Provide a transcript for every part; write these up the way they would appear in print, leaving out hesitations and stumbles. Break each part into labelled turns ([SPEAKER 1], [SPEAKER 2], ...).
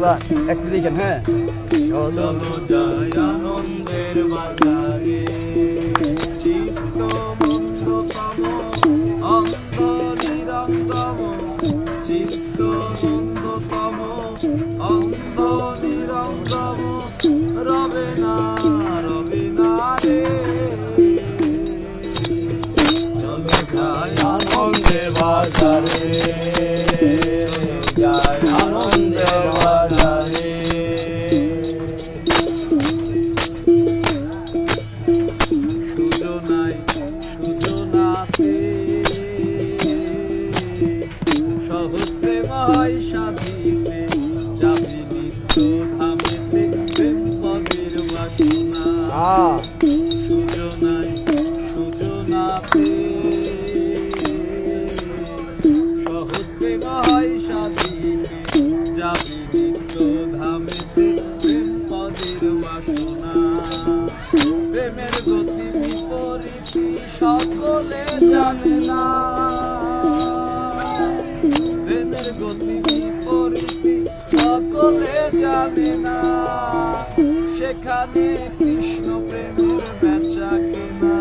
[SPEAKER 1] ইনশাআল্লাহ একটু দেখেন। হ্যাঁ,
[SPEAKER 2] চলো যাই আনন্দের বাজারে, চিত্ত মন্দতম অন্ধ নিরঙ্গম, চিত্ত মন্দতম অন্ধ নিরঙ্গম, রবে না রে। চলো যাই আনন্দের বাজারে, যাই আনন্দের বাজারে। সুজনায় সুজনাতে সহস্রে মহাই সাধিতে, যাবি নিত্য ধামেতে প্রেম পদের বাসনা। সুজনায় সুজনাতে সহস্রে মহাই সাধিতে, যাবি নিত্য ধামেতে প্রেম পদের বাসনা। প্রেমের গতি বিপরীতি সকলে জানে না, প্রেমের গতি বিপরীতি সকলে জানে না। সেখানে কৃষ্ণ প্রেমের বেচা কেনা,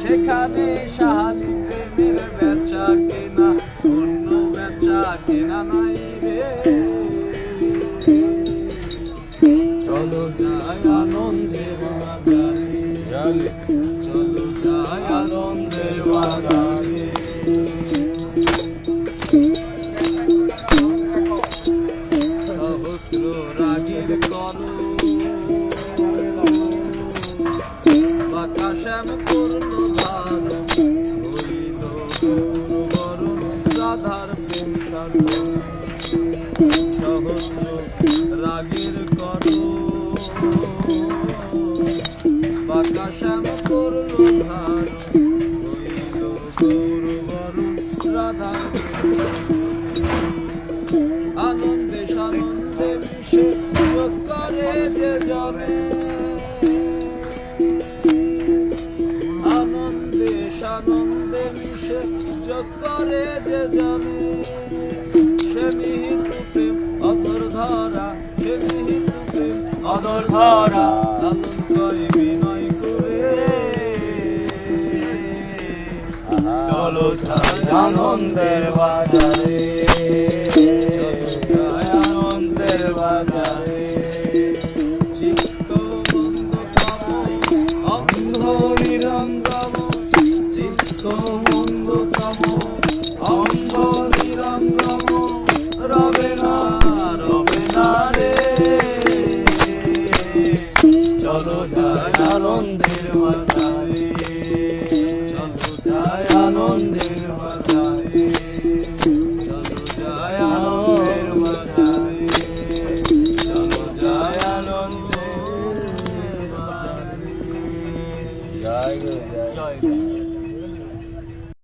[SPEAKER 2] সেখানে শাহালি প্রেমের বেচা কেনা, অন্য বেচা কেনা নাই রে। চলো যাই আনন্দের বাজারে, চলো যাই আনন্দের বাজারে। সহস্র রাগের করো বাঁকা শ্যাম করল ধার, হইল বরণ রাধার প্রেম সাধন। সহস্র রাগের করো বাঁকা শ্যাম করল ধার, হইল বরণ রাধার। আনন্দে সানন্দে মিশে যোগ করে যে জনে, আনন্দে সানন্দে মিশে যোগ করে যে জনে। সে নিহিত প্রেম অধর ধরা, সে নিহিত প্রেম অধর ধরা, লালন করে বিনয় করে। চলো যাই আনন্দের বাজারে, আনন্দের বাজারে। চিত্ত মন্দতম অন্ধ নিরঙ্গম, চিত্ত মন্দতম অন্ধ নিরঙ্গম, রবে না রে। চলো যাই আনন্দের বাজারে, চলো যাই আনন্দের